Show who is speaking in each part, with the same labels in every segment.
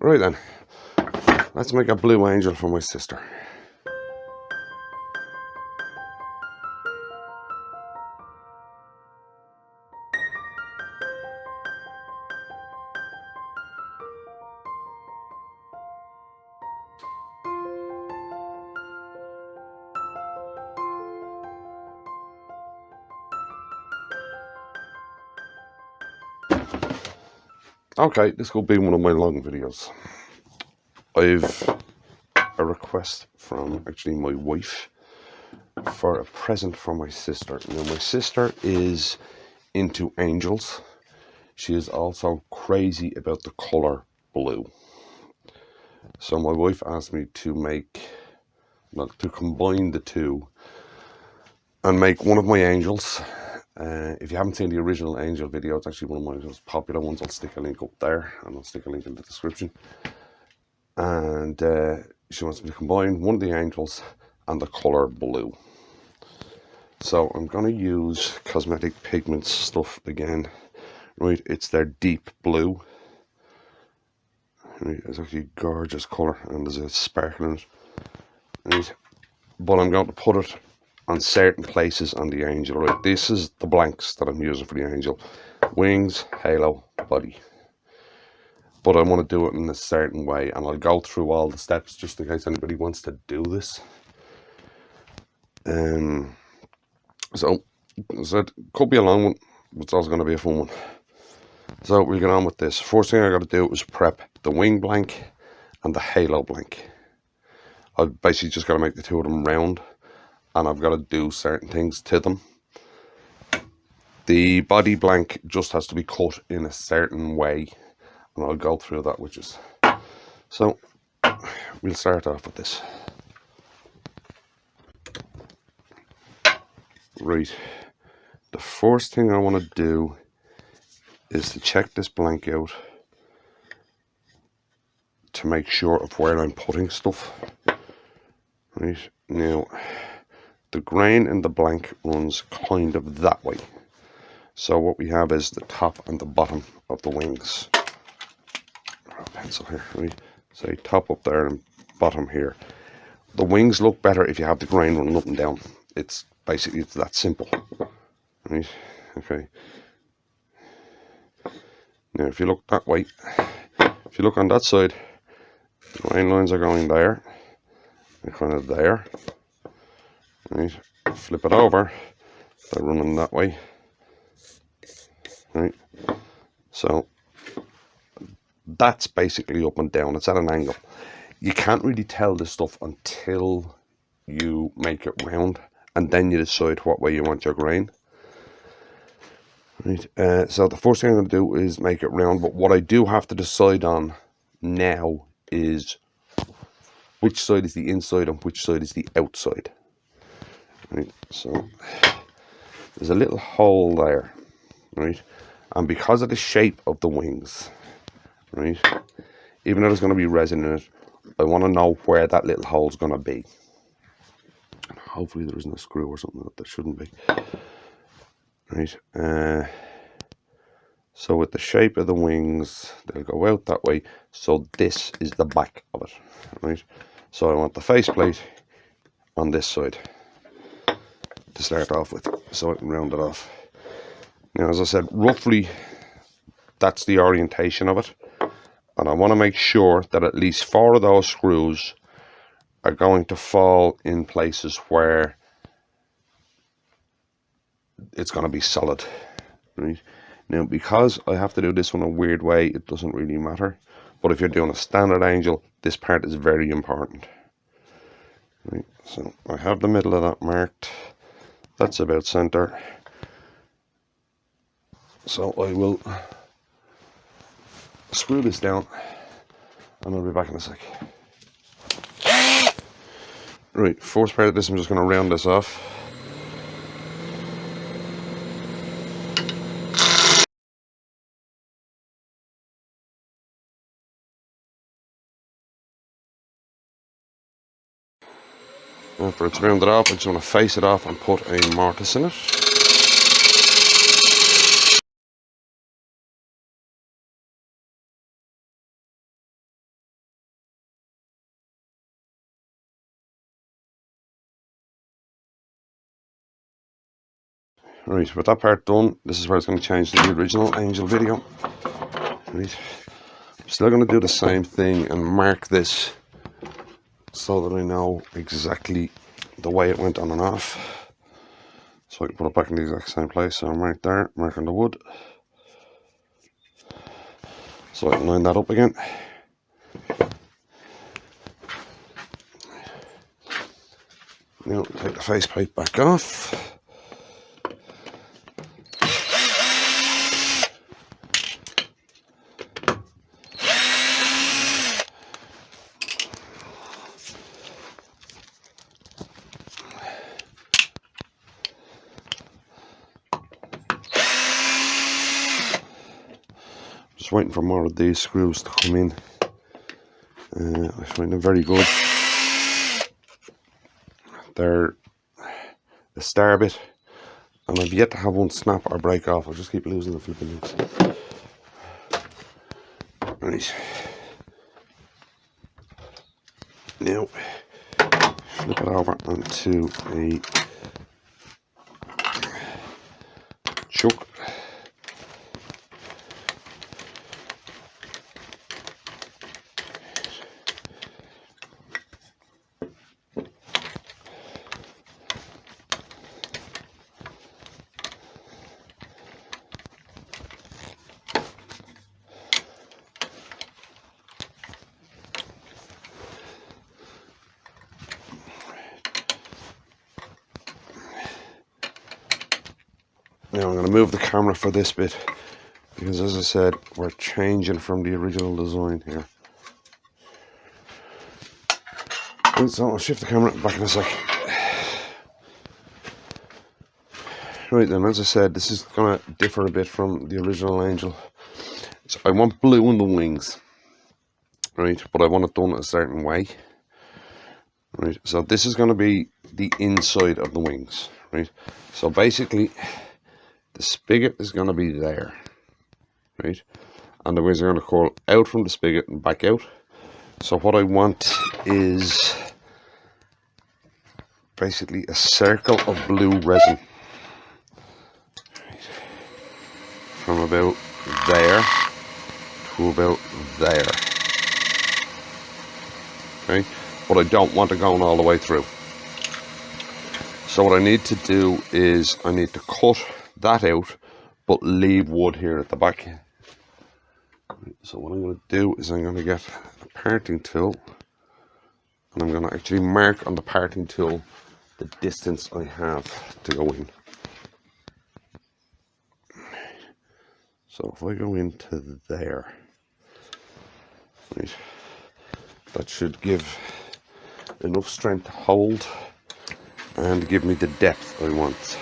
Speaker 1: Right then, let's make a blue angel for my sister. Okay, this will be one of my long videos. I've a request from actually my wife for a present for my sister. Now my sister is into angels. She is also crazy about the colour blue. So my wife asked me to combine the two and make one of my angels. If you haven't seen the original angel video, it's actually one of my most popular ones. I'll stick a link up there and I'll stick a link in the description. And she wants me to combine one of the angels and the colour blue. So I'm going to use Cosmetic Pigments stuff again. Right, it's their deep blue. Right, it's actually a gorgeous colour and there's a sparkle in it. Right, but I'm going to put it on certain places on the angel. Right, this is the blanks that I'm using for the angel: wings, halo, body. But I want to do it in a certain way, and I'll go through all the steps just in case anybody wants to do this. So it could be a long one, but it's also going to be a fun one. So we'll get on with this. First thing I got to do is prep the wing blank and the halo blank. I've basically just got to make the two of them round, and I've got to do certain things to them. The body blank just has to be cut in a certain way, and I'll go through that with you. So we'll start off with this. Right, the first thing I want to do is to check this blank out to make sure of where I'm putting stuff. Right, now the grain in the blank runs kind of that way. So what we have is the top and the bottom of the wings. Pencil here, right? Say top up there and bottom here. The wings look better if you have the grain running up and down. It's basically, it's that simple. Right? Okay. Now if you look that way, if you look on that side, the grain lines are going there. They're kind of there. Right? Flip it over, they're running that way. Right? So that's basically up and down. It's at an angle. You can't really tell this stuff until you make it round, and then you decide what way you want your grain. Right. So the first thing I'm going to do is make it round, but what I do have to decide on now is which side is the inside and which side is the outside. Right. So there's a little hole there, right? And because of the shape of the wings, right, even though there's going to be resin in it, I want to know where that little hole is going to be. Hopefully there isn't a screw or something that there shouldn't be. Right. So with the shape of the wings, they'll go out that way. So this is the back of it. Right. So I want the faceplate on this side to start off with, so I can round it off. Now, as I said, roughly that's the orientation of it. And I want to make sure that at least 4 of those screws are going to fall in places where it's going to be solid. Right? Now, because I have to do this one a weird way, it doesn't really matter. But if you're doing a standard angel, this part is very important. Right? So I have the middle of that marked. That's about center. So I will screw this down and I'll be back in a sec. Right, first part of this, I'm just going to round this off. After it's rounded off, I just want to face it off and put a mortise in it. Right, with that part done, this is where it's going to change to the original Angel video. Right, I'm still going to do the same thing and mark this so that I know exactly the way it went on and off. So I can put it back in the exact same place. So I'm right there, marking the wood. So I can line that up again. Now take the faceplate back off. Just waiting for more of these screws to come in. I find them very good. They're a star bit, and I've yet to have one snap or break off. I'll just keep losing the flipping links. Right. Now, flip it over onto a chuck. Now I'm going to move the camera for this bit because, as I said, we're changing from the original design here. And so I'll shift the camera back in a sec. Right then, as I said, this is going to differ a bit from the original Angel. So I want blue in the wings, right? But I want it done a certain way, right? So this is going to be the inside of the wings, right? So basically, the spigot is going to be there, right? And the wings are going to curl out from the spigot and back out. So what I want is basically a circle of blue resin. Right. From about there to about there. Okay? But I don't want it going all the way through. So what I need to do is I need to cut that out, but leave wood here at the back. So what I'm going to do is I'm going to get a parting tool, and I'm going to actually mark on the parting tool the distance I have to go in. So if I go into there, right, that should give enough strength to hold and give me the depth I want.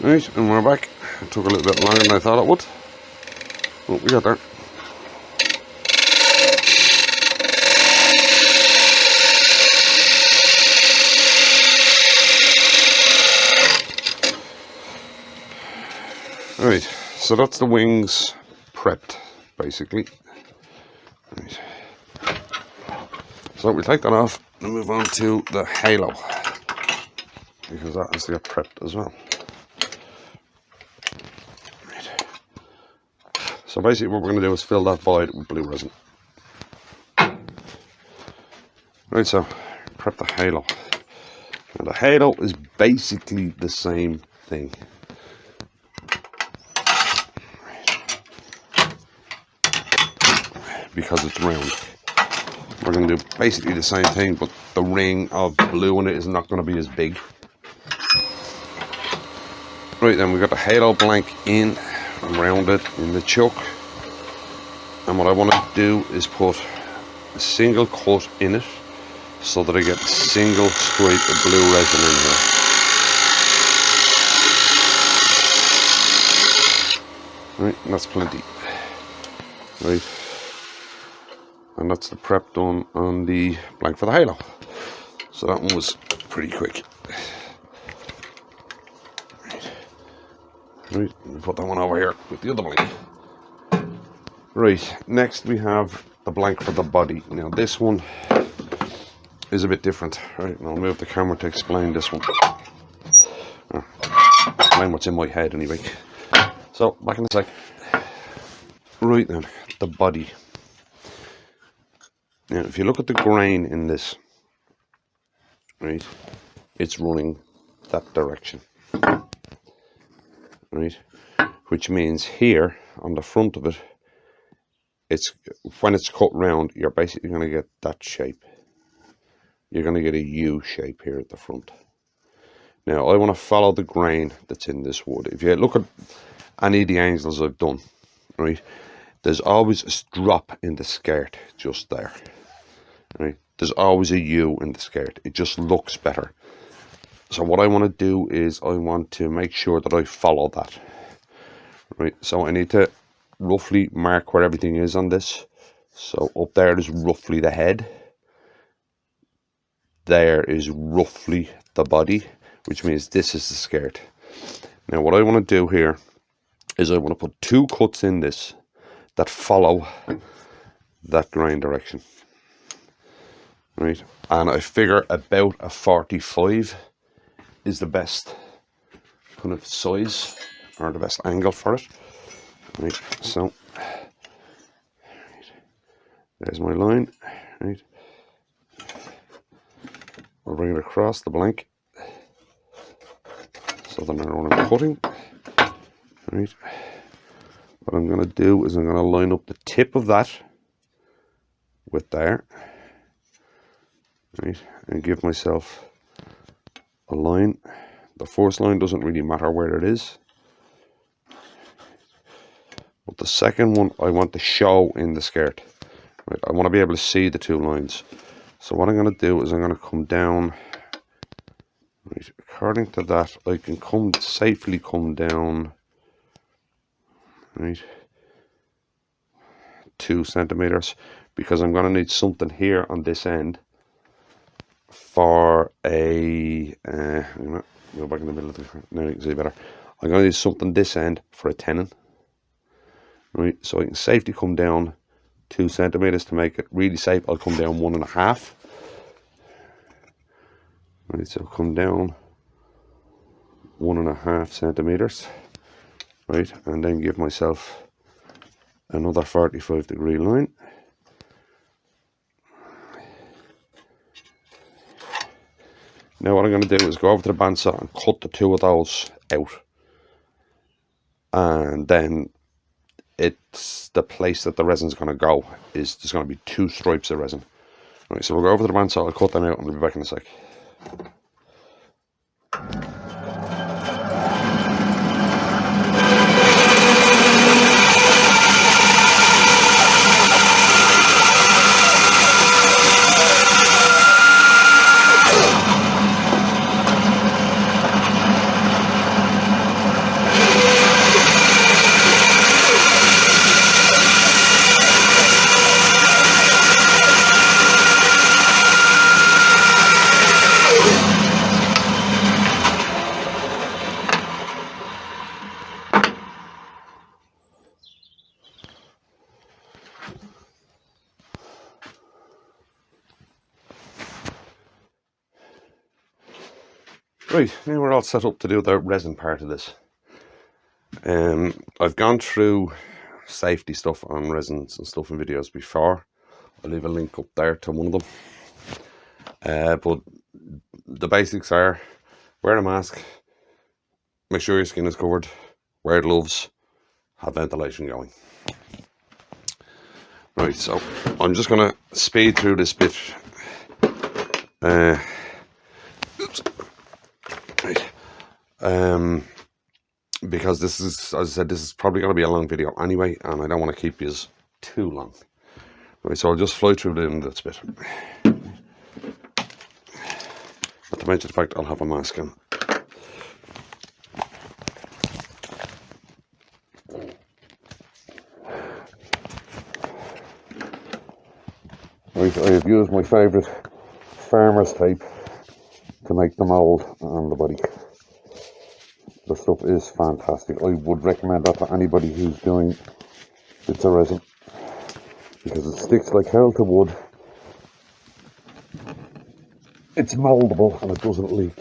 Speaker 1: Right, and we're back. It took a little bit longer than I thought it would. Oh, we got there. Right, so that's the wings prepped, basically. Right. So we take that off and move on to the halo, because that has to get prepped as well. So basically what we're going to do is fill that void with blue resin. Right, so prep the halo. Now the halo is basically the same thing. Because it's round. We're going to do basically the same thing, but the ring of blue in it is not going to be as big. Right, then we've got the halo blank in. Around it in the chuck, and what I want to do is put a single cut in it so that I get a single stripe of blue resin in here. Right, and that's plenty. Right, and that's the prep done on the blank for the halo. So that one was pretty quick. Right, put that one over here with the other blank. Right, next we have the blank for the body. Now this one is a bit different. Right, and I'll move the camera to explain this one. Explain what's in my head anyway. So, back in a sec. Right then, the body. Now, if you look at the grain in this, right, it's running that direction. Right, which means here on the front of it, it's when it's cut round, you're basically going to get that shape. You're going to get a U shape here at the front. Now I want to follow the grain that's in this wood. If you look at any of the angles I've done, right, there's always a drop in the skirt just there. Right, there's always a U in the skirt. It just looks better. So what I want to do is I want to make sure that I follow that. Right, so I need to roughly mark where everything is on this. So up there is roughly the head. There is roughly the body, which means this is the skirt. Now what I want to do here is I want to put 2 cuts in this that follow that grain direction. Right, and I figure about a 45 is the best kind of size or the best angle for it. Right, so there's my line. Right, I'll bring it across the blank so that now when I'm cutting, right, what I'm going to do is I'm going to line up the tip of that with there, right, and give myself a line. The first line doesn't really matter where it is, but the second one I want to show in the skirt. Right, I want to be able to see the 2 lines. So what I'm going to do is I'm going to come down. Right, according to that, I can safely come down, right, 2 centimeters, because I'm going to need something here on this end for a go back in the middle of the, now you can see better. I'm going to need something this end for a tenon. Right, so I can safely come down 2 centimeters to make it really safe. I'll come down 1.5. Right, so come down 1.5 centimeters. Right, and then give myself another 45-degree line. Now what I'm going to do is go over to the bandsaw and cut the 2 of those out, and then it's the place that the resin's going to go is there's going to be 2 stripes of resin. Right, so we'll go over to the bandsaw, I'll cut them out and we'll be back in a sec. Right, now we're all set up to do the resin part of this. I've gone through safety stuff on resins and stuff in videos before. I'll leave a link up there to one of them. But the basics are wear a mask, make sure your skin is covered, wear gloves, have ventilation going. Right, so I'm just going to speed through this bit. Because this is, as I said, this is probably going to be a long video anyway, and I don't want to keep you too long. Right, so I'll just fly through this bit. Not to mention the fact I'll have a mask on. Right, I have used my favourite farmer's tape to make the mold and the body. The stuff is fantastic. I would recommend that to anybody who's doing bits of resin, because it sticks like hell to wood, it's moldable, and it doesn't leak.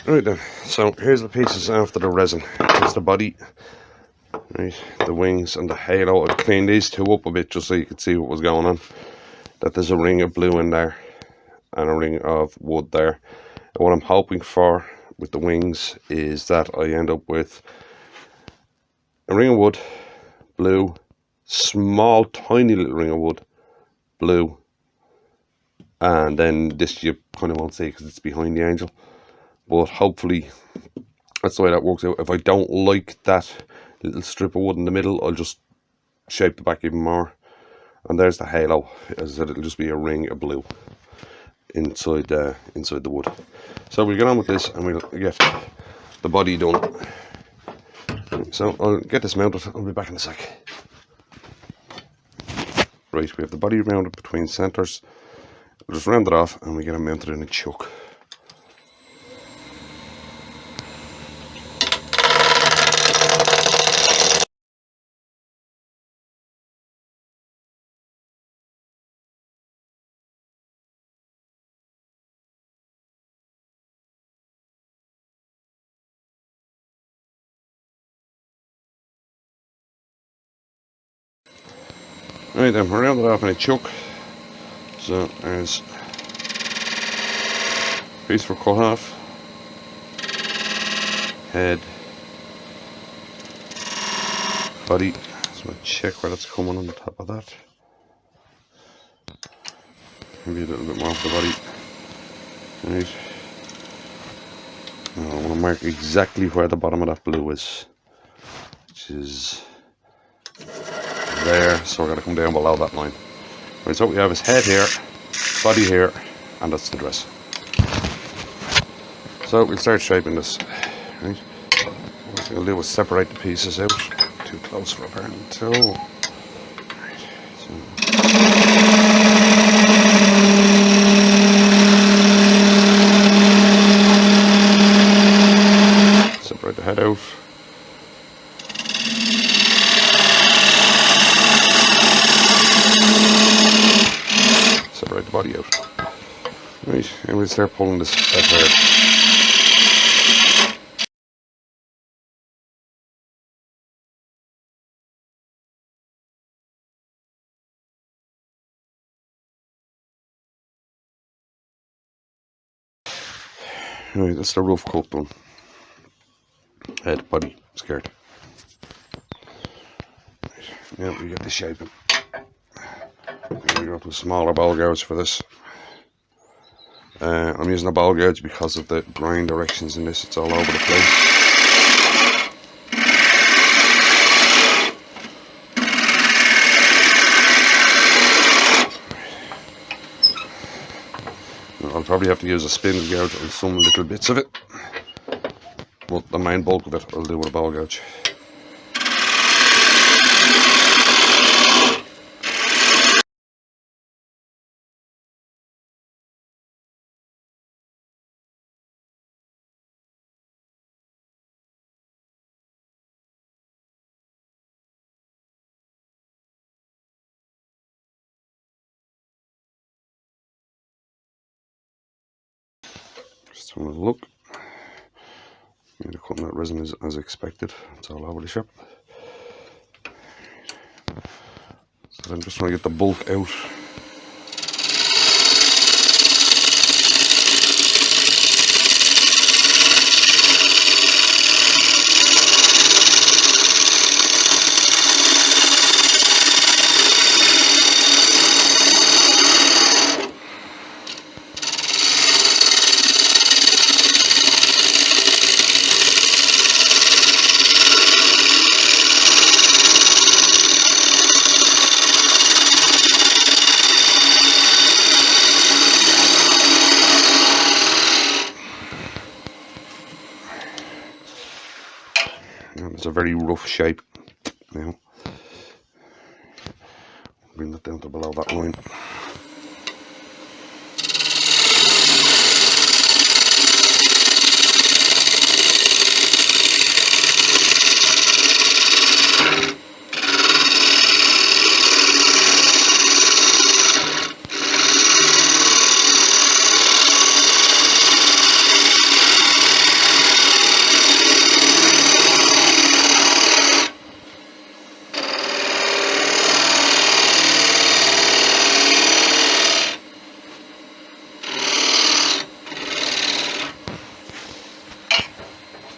Speaker 1: Right then, so here's the pieces after the resin. Here's the body, right, the wings and the halo. I've cleaned these two up a bit just so you could see what was going on. That there's a ring of blue in there and a ring of wood there. And what I'm hoping for with the wings is that I end up with a ring of wood, blue, small tiny little ring of wood, blue, and then this you kind of won't see because it's behind the angel. But hopefully that's the way that works out. If I don't like that little strip of wood in the middle, I'll just shape the back even more. And there's the halo. As I said, it'll just be a ring of blue inside the wood. So we'll get on with this and we'll get the body done. So I'll get this mounted. I'll be back in a sec. Right, we have the body mounted between centres. We'll just round it off and we get it mounted in a chuck. Right then, we're rounded off in a chuck. So there's a piece for cut off, head, body. So I'll check where that's coming on the top of that. Maybe a little bit more off the body. Right. Now I want to mark exactly where the bottom of that blue is, which is there. So we're going to come down below that line. Right, so what we have is head here, body here, and that's the dress. So we'll start shaping this. Right. What we'll do is separate the pieces out. Too close for a paring tool. Right. Separate the head out. Separate the body out. Right, and we'll start pulling this out here. Right, that's the rough cut done. Head, body, skirt. Right, now we get the shaping. We go to a smaller ball gouge for this. I'm using a ball gouge because of the grind directions in this. It's all over the place. I'll probably have to use a spindle gouge on some little bits of it, but the main bulk of it I'll do with a ball gouge. Just having a look. The cutting that resin is as expected. It's all over the shop. So I'm just trying to get the bulk out. very rough shape now. Bring that down to below that line.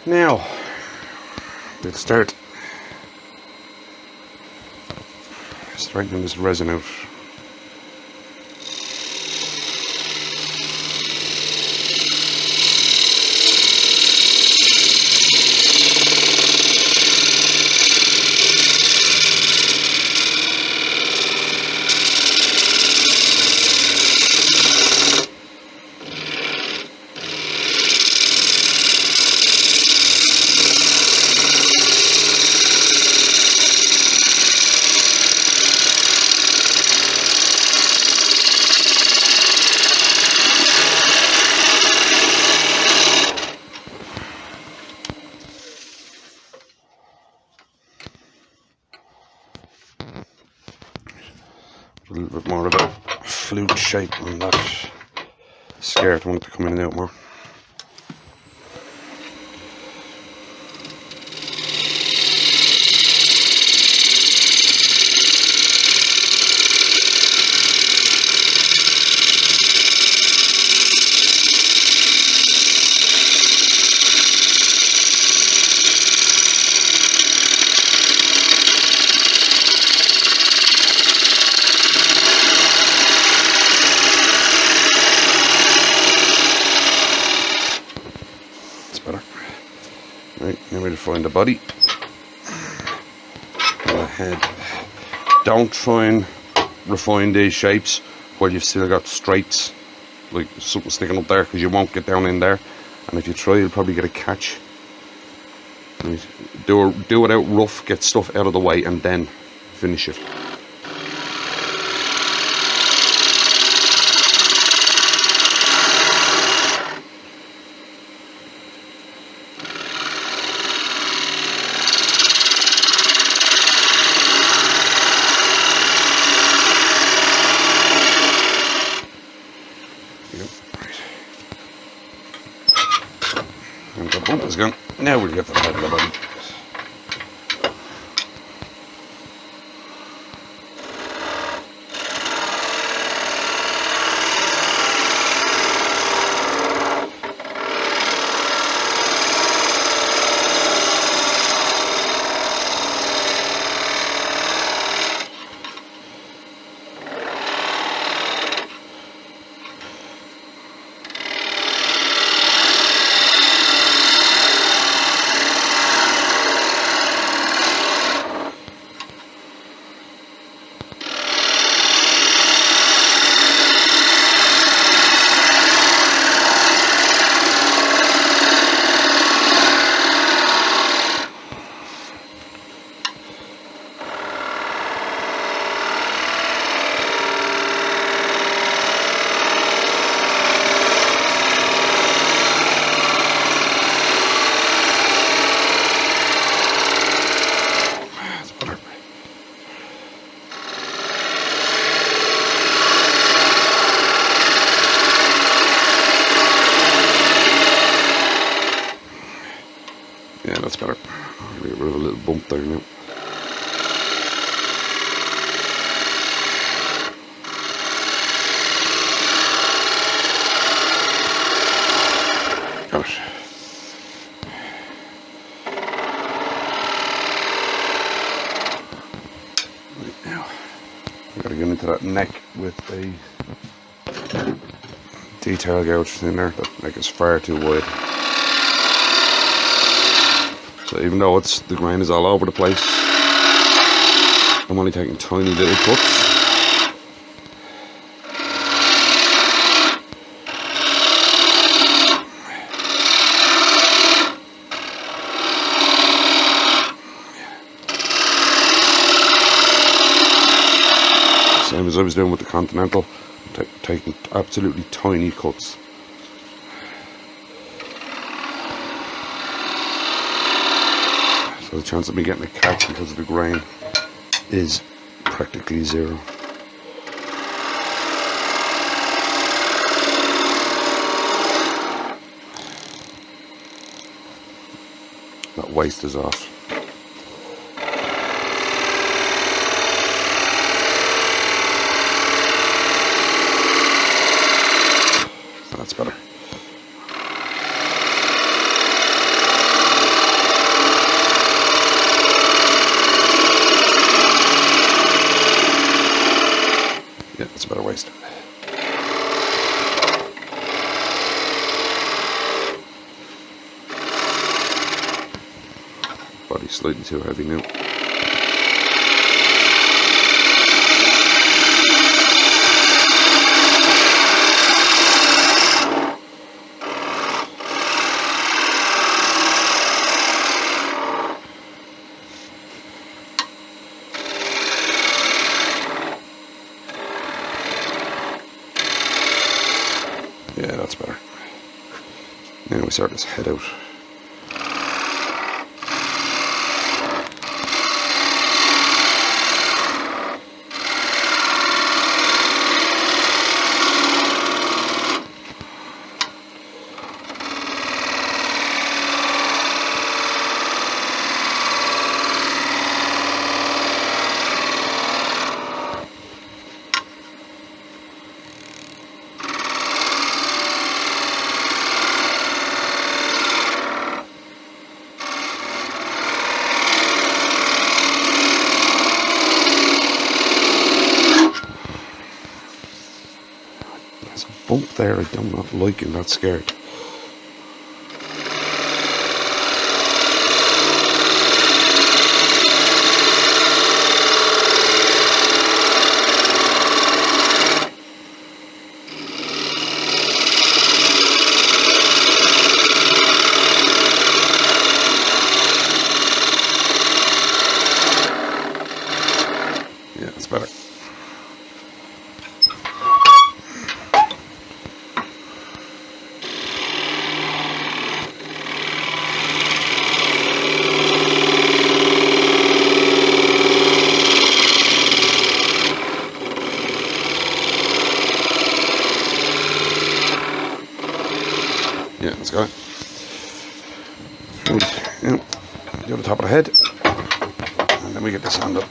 Speaker 1: Now, let's start straightening this resin out. A little bit more of a flute shape on that skirt. I want it to come in and out more. Better. Right, now we refine the body and the head. Don't try and refine these shapes while you've still got straights, like something sticking up there, because you won't get down in there, and if you try you'll probably get a catch. Right. Do it out rough, get stuff out of the way, and then finish it. And the bump is gone. Now we'll get the head of the body. Yeah, that's better. I'll get rid of a little bump there now. Got it. Right now, I've got to get into that neck with a detail gouge in there. That neck is far too wide. So even though the grain is all over the place, I'm only taking tiny little cuts. same as I was doing with the Continental, taking absolutely tiny cuts. So the chance of me getting a catch because of the grain is practically zero. That waste is off. That's better. Yeah, that's a better waste. Body's slightly too heavy now. Yeah, that's better. Now we start this head out. Bump there, I do not like it, that's scared. Yeah, that's better. Yeah, let's go. And, yeah, the other top of the head, and then we get this hand up.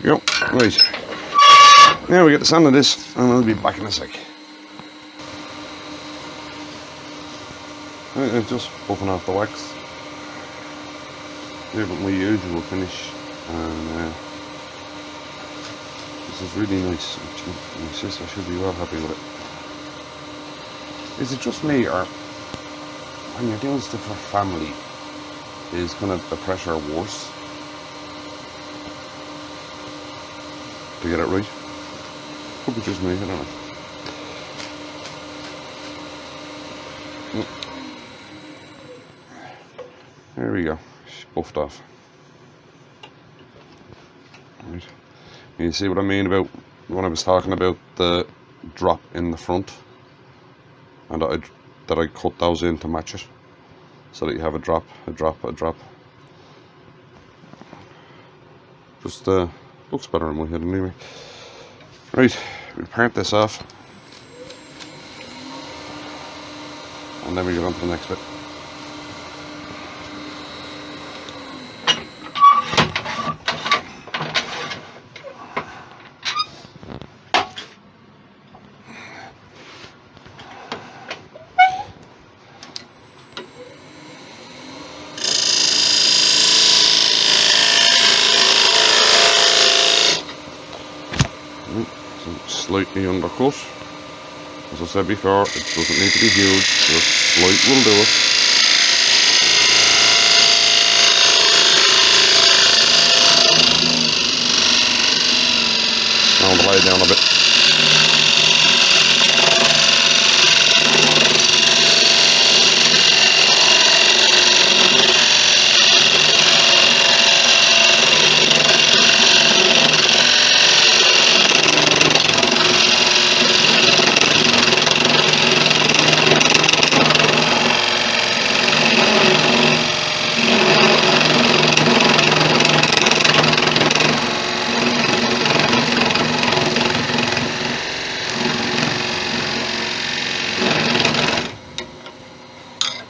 Speaker 1: Go. Right. Now we get the sand of this, and I'll be back in a sec. I'm just buffing off the wax. Here, but my usual finish, and this is really nice. Actually, my sister should be well happy with it. Is it just me, or when you're doing stuff for family, is kind of the pressure worse to get it right? Could be just me, I don't know. There we go, she's buffed off. Right. You see what I mean about when I was talking about the drop in the front, and that I cut those in to match it, so that you have a drop, a drop, a drop. Just looks better in my head anyway. Right, we'll part this off. and then we get on to the next bit. Slightly undercut. As I said before, it doesn't need to be huge, just slight will do it. Now the lay down a bit.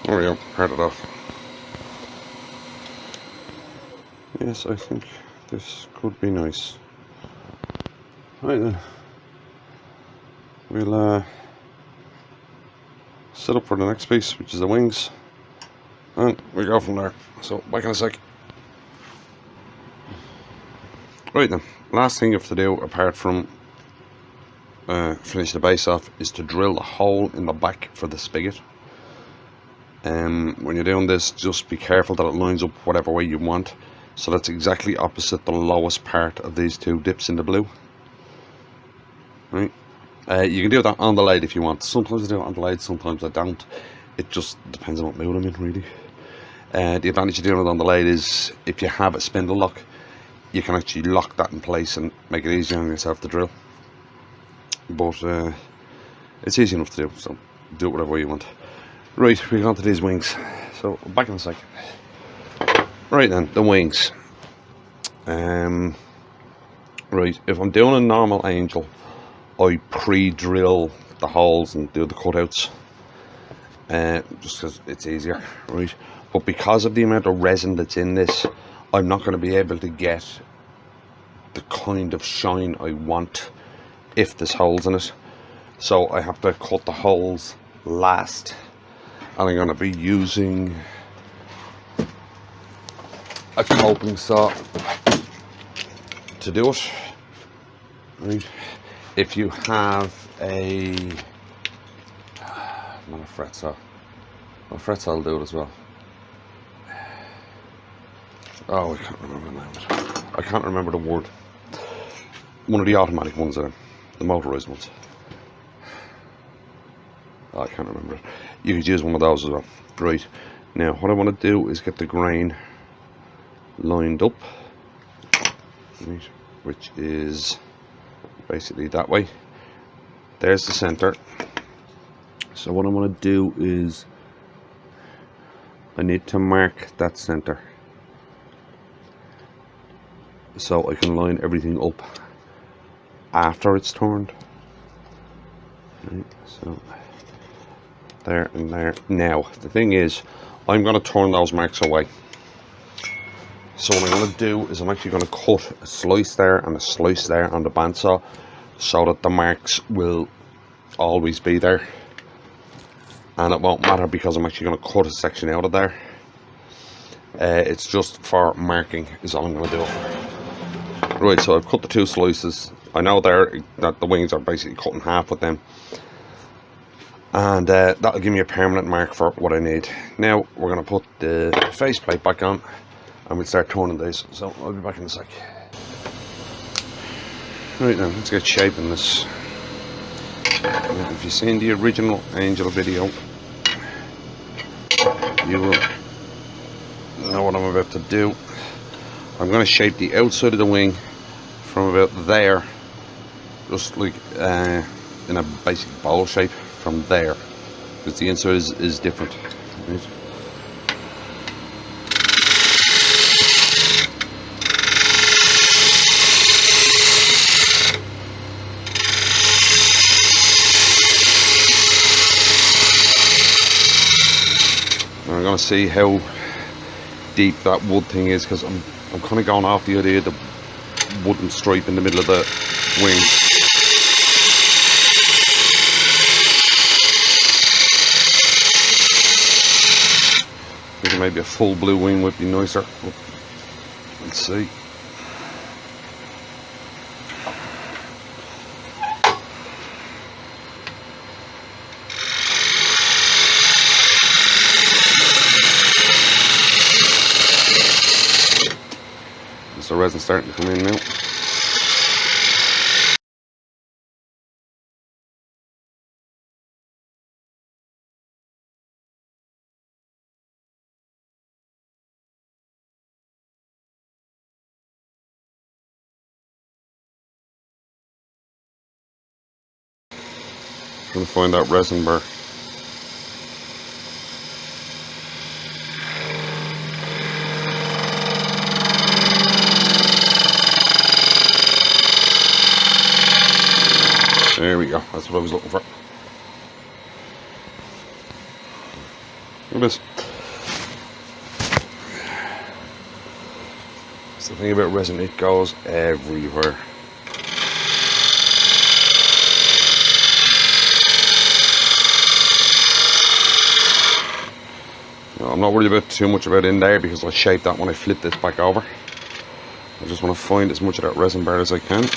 Speaker 1: There we go, heard it off. Yes, I think this could be nice. Right then, we'll set up for the next piece, which is the wings, and we go from there. So, back in a sec. Right then, last thing you have to do, apart from finish the base off, is to drill the hole in the back for the spigot. When you're doing this, just be careful that it lines up whatever way you want. So that's exactly opposite the lowest part of these two dips in the blue. Right? You can do that on the lathe if you want. Sometimes I do it on the lathe, sometimes I don't. It just depends on what mood I'm in, really. The advantage of doing it on the lathe is if you have a spindle lock, you can actually lock that in place and make it easier on yourself to drill. But it's easy enough to do, so do it whatever way you want. Right, we get on to these wings. So, back in a second. Right then, the wings. Right, if I'm doing a normal angel, I pre-drill the holes and do the cutouts. Just because it's easier, right? But because of the amount of resin that's in this, I'm not going to be able to get the kind of shine I want if there's holes in it. So I have to cut the holes last. And I'm going to be using a coping saw to do it. Right. If you have not a fret saw. A fret saw will do it as well. Oh, I can't remember the name of it. I can't remember the word. One of the automatic ones are the motorized ones. Oh, I can't remember it. You could use one of those as well. Right, now what I want to do is get the grain lined up, right, which is basically that way. There's the center. So what I want to do is I need to mark that center so I can line everything up after it's turned. Right, so there and there. Now the thing is, I'm going to turn those marks away. So what I'm going to do is I'm actually going to cut a slice there and a slice there on the bandsaw so that the marks will always be there, and it won't matter because I'm actually going to cut a section out of there. It's just for marking is all I'm going to do. Right, so I've cut the two slices. I know there that the wings are basically cut in half with them, and that'll give me a permanent mark for what I need. Now we're going to put the faceplate back on and we'll start turning these, so I'll be back in a sec. Right then, let's get shaping this. Now, if you've seen the original Angel video, you will know what I'm about to do. I'm going to shape the outside of the wing from about there, just like in a basic bowl shape from there, because the inside is different. Right? to see how deep that wood thing is, because I'm kind of going off the idea of the wooden stripe in the middle of the wing. Maybe a full blue wing would be nicer. Let's see. There's the resin starting to come in now. Trying to find that resin bar. There we go, that's what I was looking for. Look at this. That's the thing about resin, it goes everywhere. I'm not worried about too much about in there because I'll shape that when I flip this back over. I just want to find as much of that resin bar as I can.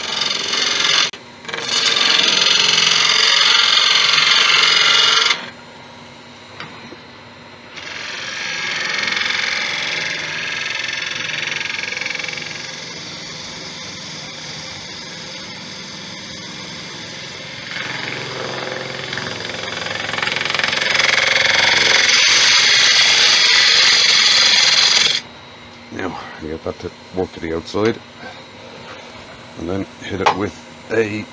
Speaker 1: Now, you get that to work to the outside, and then hit it with a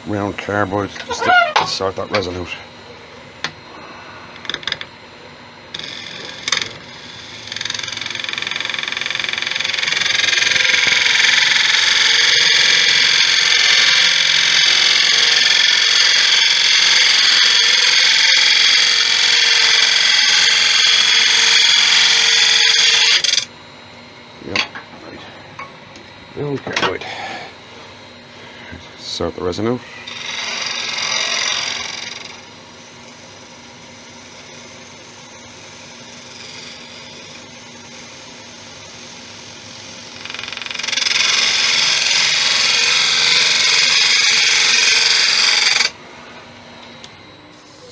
Speaker 1: round cardboard just to sort that resin out. Okay, right. Sort the resin out.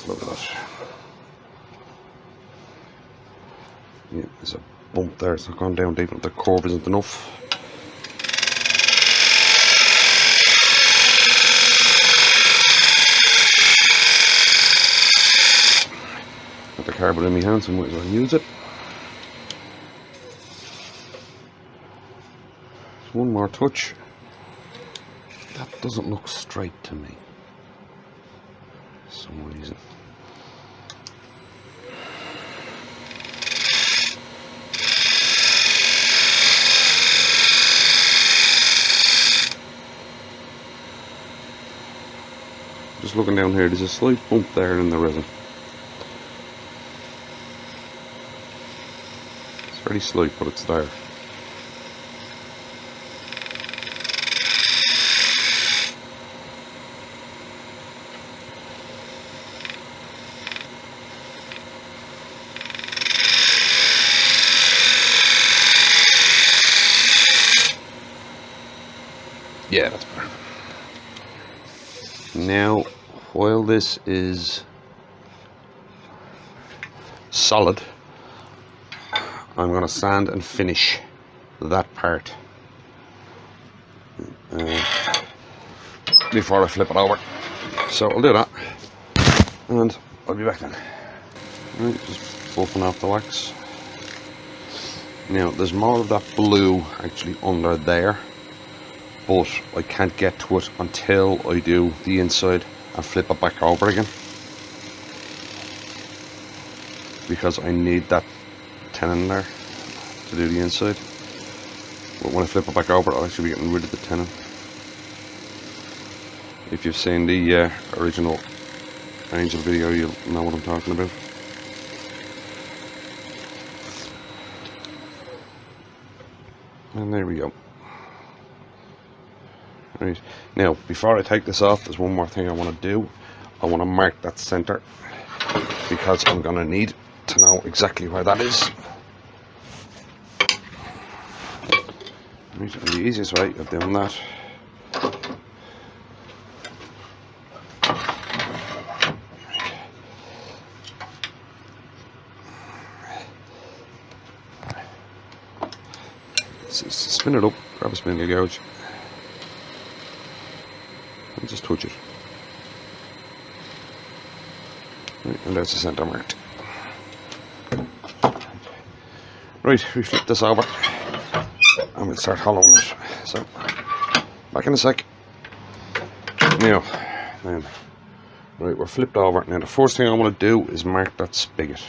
Speaker 1: Look at that. Yeah, there's a bump there, it's not gone down deep enough, the curve isn't enough. Got the cardboard in my hand, so I might as well use it. Just one more touch. That doesn't look straight to me for some reason. Just looking down here, there's a slight bump there in the resin. It's very slight, but it's there. Yeah, that's better. Now, while this is solid, I'm going to sand and finish that part before I flip it over. So I'll do that and I'll be back then. Right, just buffing off the wax. Now there's more of that blue actually under there, but I can't get to it until I do the inside and flip it back over again, because I need that tenon there to do the inside. But when I flip it back over, I'll actually be getting rid of the tenon. If you've seen the original Angel video, you'll know what I'm talking about. And there we go. Right, now before I take this off, there's one more thing I want to do. I want to mark that center, because I'm going to need to know exactly where that is. Right, and the easiest way of doing that is spin it up, grab a spindle gouge, and just touch it. Right, and there's the centre marked. Right, we flip this over and we'll start hollowing it. So, back in a sec. Now, then, right, we're flipped over. Now, the first thing I want to do is mark that spigot.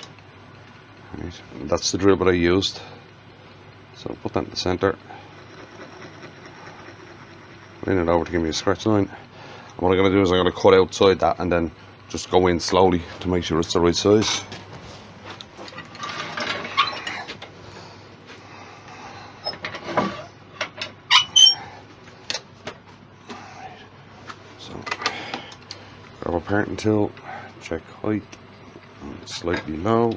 Speaker 1: Right, and that's the drill bit I used. So, put that in the centre. Lean it over to give me a scratch line. And what I'm going to do is I'm going to cut outside that and then just go in slowly to make sure it's the right size. So, grab a parting tool, check height, and it's slightly low.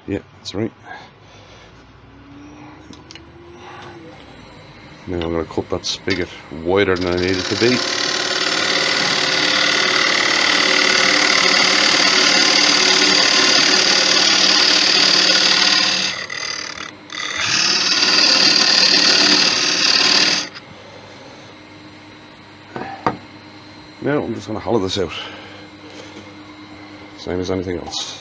Speaker 1: Yeah, that's right. Now I'm going to cut that spigot wider than I need it to be. Now I'm just going to hollow this out, same as anything else.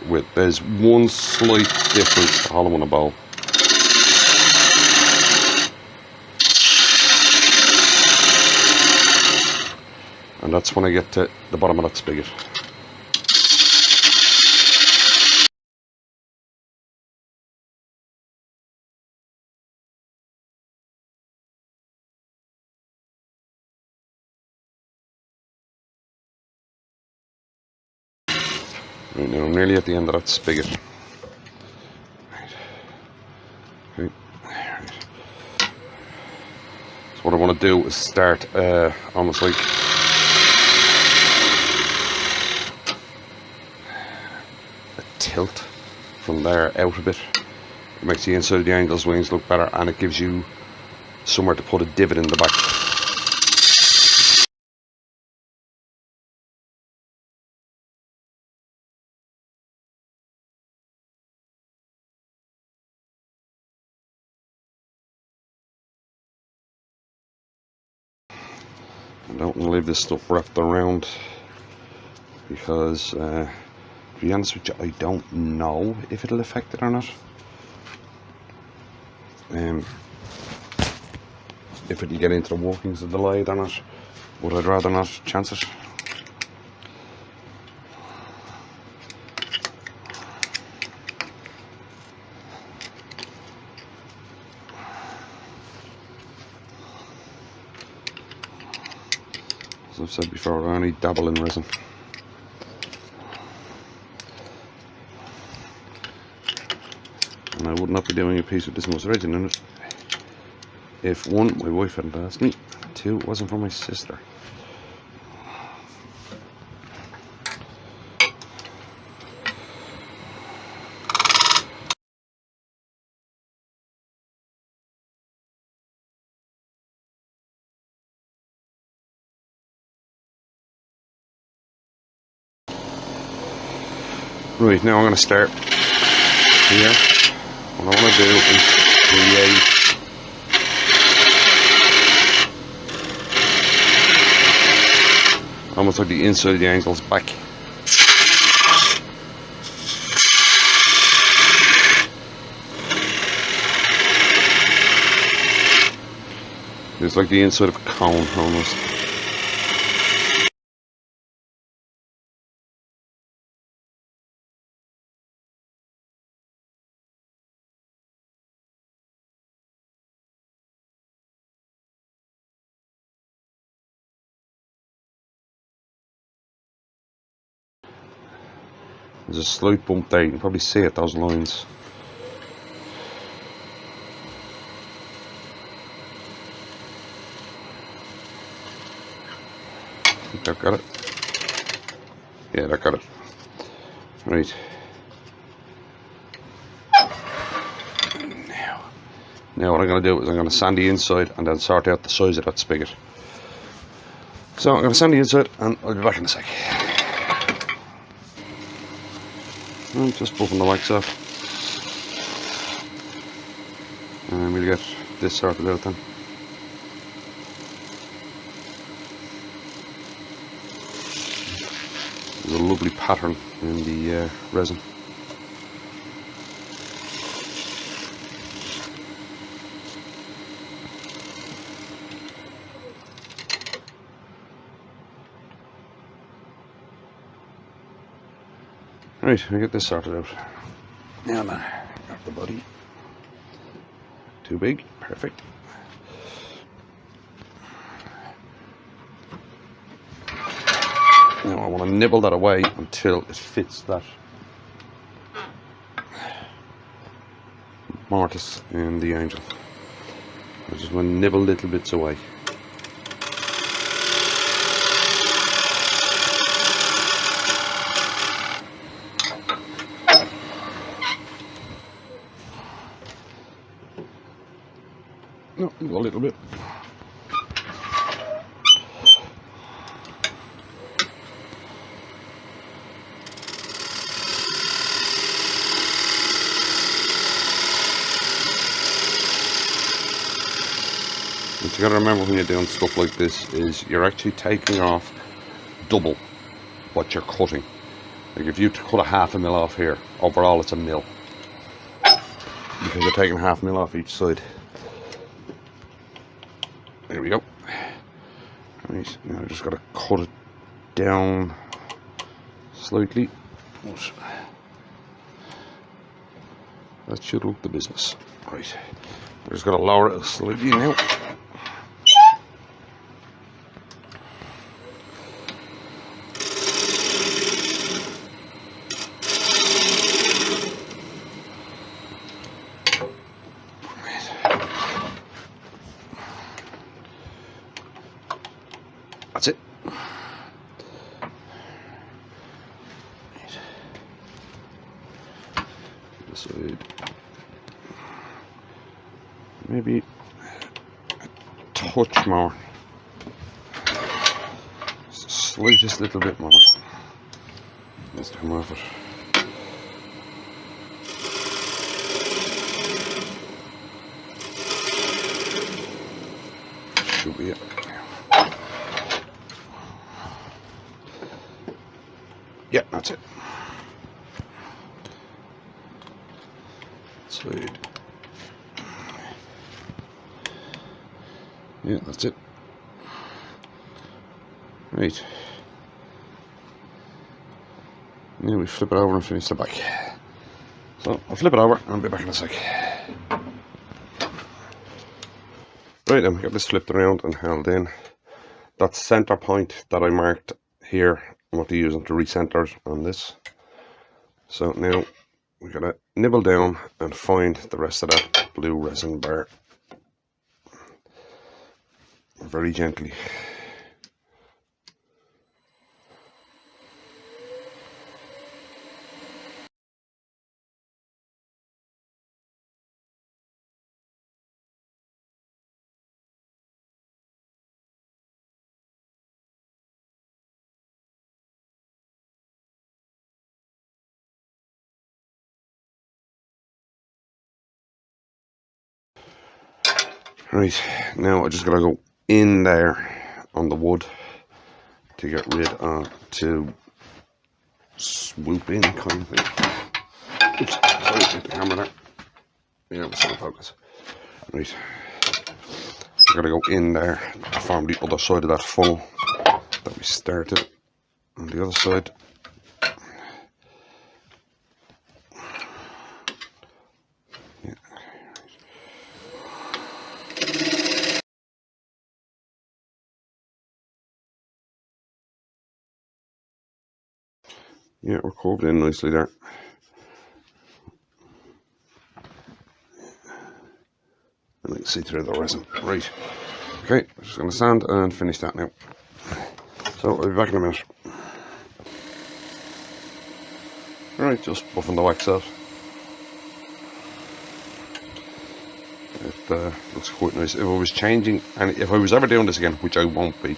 Speaker 1: Right, there's one slight difference to hollowing a bowl. And that's when I get to the bottom of that spigot. Right, now I'm nearly at the end of that spigot. Right. Right. So what I want to do is start almost like a tilt from there out a bit. It makes the inside of the angel's wings look better, and it gives you somewhere to put a divot in the back. I don't want to leave this stuff wrapped around because, to be honest with you, I don't know if it'll affect it or not. If it'll get into the workings of the lathe or not, but I'd rather not chance it. As I've said before, I only dabble in resin. And I would not be doing a piece with this much resin in it if, one, my wife hadn't asked me, two, it wasn't for my sister. Right, now I'm going to start here. What I want to do is create almost like the inside of the angel's back. It's like the inside of a cone almost. There's a slight bump there, you can probably see it, those lines. I think I've got it. Yeah, that got it. Right. Now what I'm going to do is I'm going to sand the inside and then sort out the size of that spigot. So I'm going to sand the inside and I'll be back in a sec. I'm just buffing the wax off. And we'll get this sorted out then. There's a lovely pattern in the resin. Right, we get this sorted out. Now then, got the body. Too big, perfect. Now I want to nibble that away until it fits that mortise in the angel. I just want to nibble little bits away. No, a little bit. What you gotta remember when you're doing stuff like this is you're actually taking off double what you're cutting. Like if you cut a half a mil off here, overall it's a mil. Because you're taking half a mil off each side. There we go. Right, now I just gotta cut it down slightly. That should look the business. Right, I just gotta lower it slightly now. That's it. This side. Maybe a touch more. Just the slightest little bit more. Needs to come off it. Should be it. Yeah, that's it. Side. Yeah, that's it. Right. Now we flip it over and finish the back. So I'll flip it over and I'll be back in a sec. Right, then we got this flipped around and held in. That center point that I marked here, I'm going to use them to recenter on this. So now we gotta nibble down and find the rest of that blue resin bar very gently. Right, now I just gotta go in there on the wood to get rid of, to swoop in kind of thing. Oops, sorry, hit the camera there. Yeah, it's out of focus. Right, I gotta go in there to form the other side of that funnel that we started on the other side. Yeah, we're curved in nicely there. And I can see through the resin. Right. Okay, I'm just going to sand and finish that now. So I'll be back in a minute. Alright, just buffing the wax out. It looks quite nice. If I was changing, and if I was ever doing this again, which I won't be,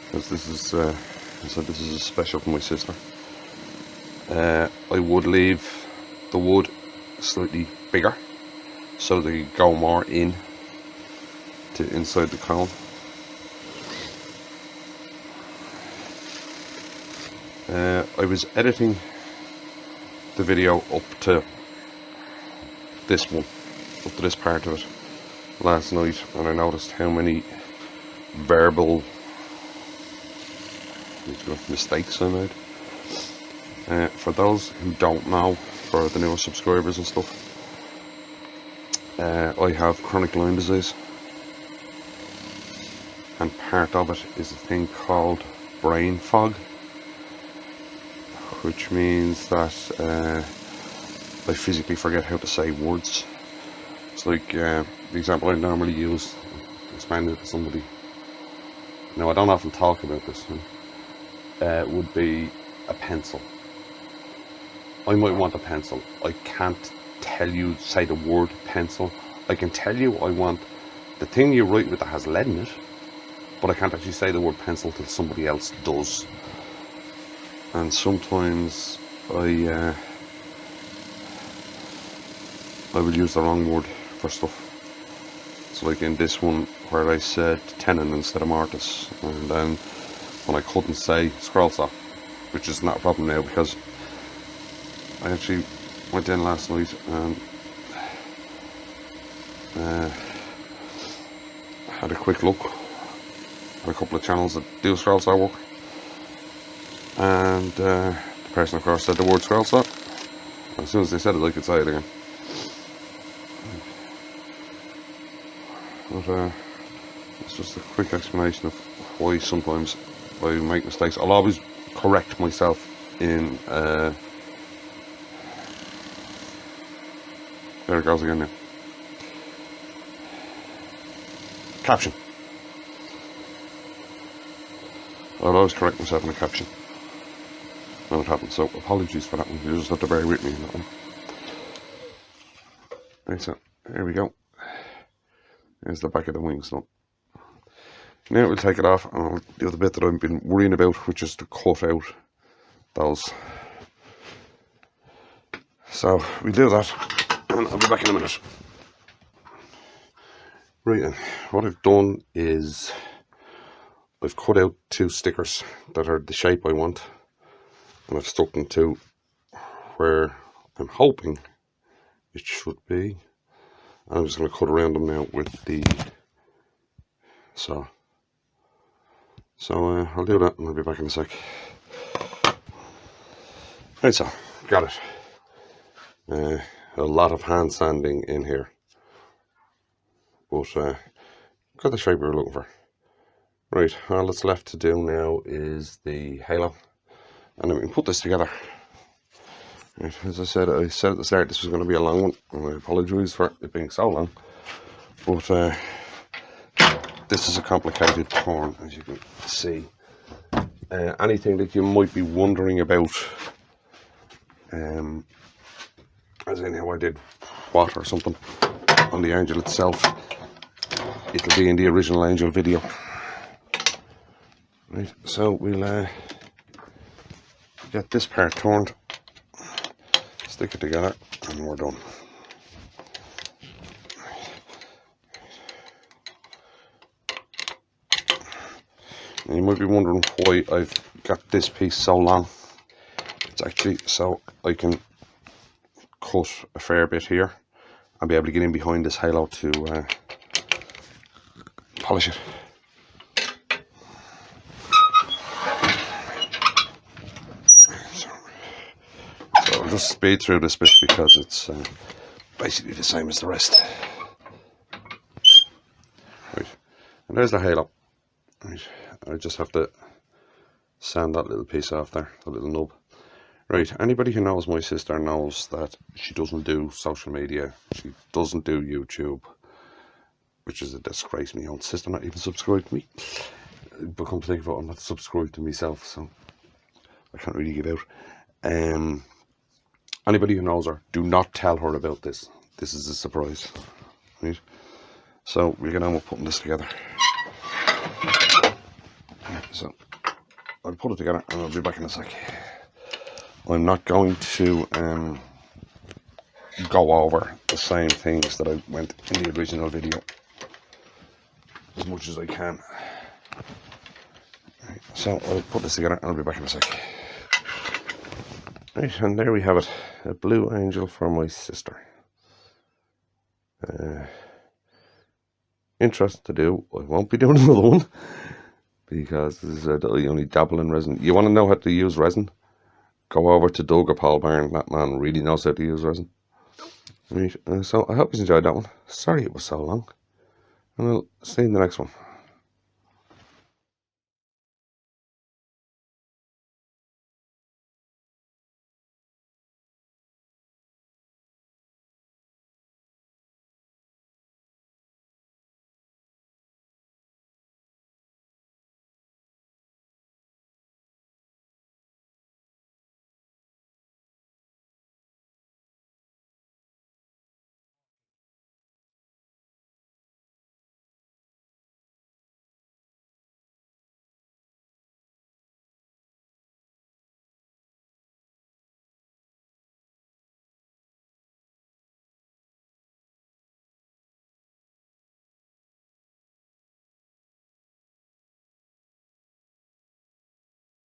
Speaker 1: because this is, so this is a special for my sister, I would leave the wood slightly bigger, so they go more in to inside the cone. I was editing the video up to this one, up to this part of it last night, and I noticed how many verbal mistakes I made. For those who don't know, for the newer subscribers and stuff, I have chronic Lyme disease, and part of it is a thing called brain fog, which means that I physically forget how to say words. It's like the example I normally use, explain it to somebody. Now, I don't often talk about this, would be a pencil. I might want a pencil. I can't tell you, say the word pencil. I can tell you I want the thing you write with that has lead in it, but I can't actually say the word pencil till somebody else does. And sometimes I will use the wrong word for stuff. It's like in this one where I said tenon instead of mortise, and then when I couldn't say scroll saw, which is not a problem now because I actually went in last night and had a quick look at a couple of channels that do scroll saw work, and the person of course said the word scroll saw. As soon as they said it, I could say it again. But it's just a quick explanation of why sometimes I make mistakes. I'll always correct myself in there it goes again now. Caption. I'll always correct myself in a caption when it happens, so apologies for that one. You just have to bear with me on that one. Right, so here we go. There's the back of the wings done. Now we'll take it off and I'll do the bit that I've been worrying about, which is to cut out those. So we'll do that and I'll be back in a minute. Right, and what I've done is I've cut out 2 stickers that are the shape I want, and I've stuck them to where I'm hoping it should be. I'm just going to cut around them now with the saw. So I'll do that and I'll be back in a sec. Right, so got it. A lot of hand sanding in here, but got the shape we were looking for. Right, all that's left to do now is the halo, and then we can put this together. Right, as I said at the start, this was going to be a long one, and I apologise for it being so long, but this is a complicated turn, as you can see. Anything that you might be wondering about, as in how I did what or something on the angel itself, it'll be in the original angel video. Right, so we'll get this part turned, stick it together, and we're done. And you might be wondering why I've got this piece so long. It's actually so I can cut a fair bit here and be able to get in behind this halo to polish it. So I'll just speed through this bit because it's basically the same as the rest. Right, and there's the halo. Right, I just have to sand that little piece off there, the little nub. Right, anybody who knows my sister knows that she doesn't do social media. She doesn't do YouTube, which is a disgrace. My own sister not even subscribed to me. But come to think of it, I'm not subscribed to myself, so I can't really give out. Anybody who knows her, do not tell her about this. This is a surprise, right? So we'll get on with putting this together. So I'll put it together and I'll be back in a sec. I'm not going to go over the same things that I went in the original video as much as I can. Right, so I'll put this together and I'll be back in a sec. Right, and there we have it, a blue angel for my sister. Interesting to do. I won't be doing another one because this is I only dabble in resin. You want to know how to use resin? Go over to Doug or Paul Byrne. That man really knows how to use resin. Right, so I hope you enjoyed that one. Sorry it was so long. And I'll see you in the next one.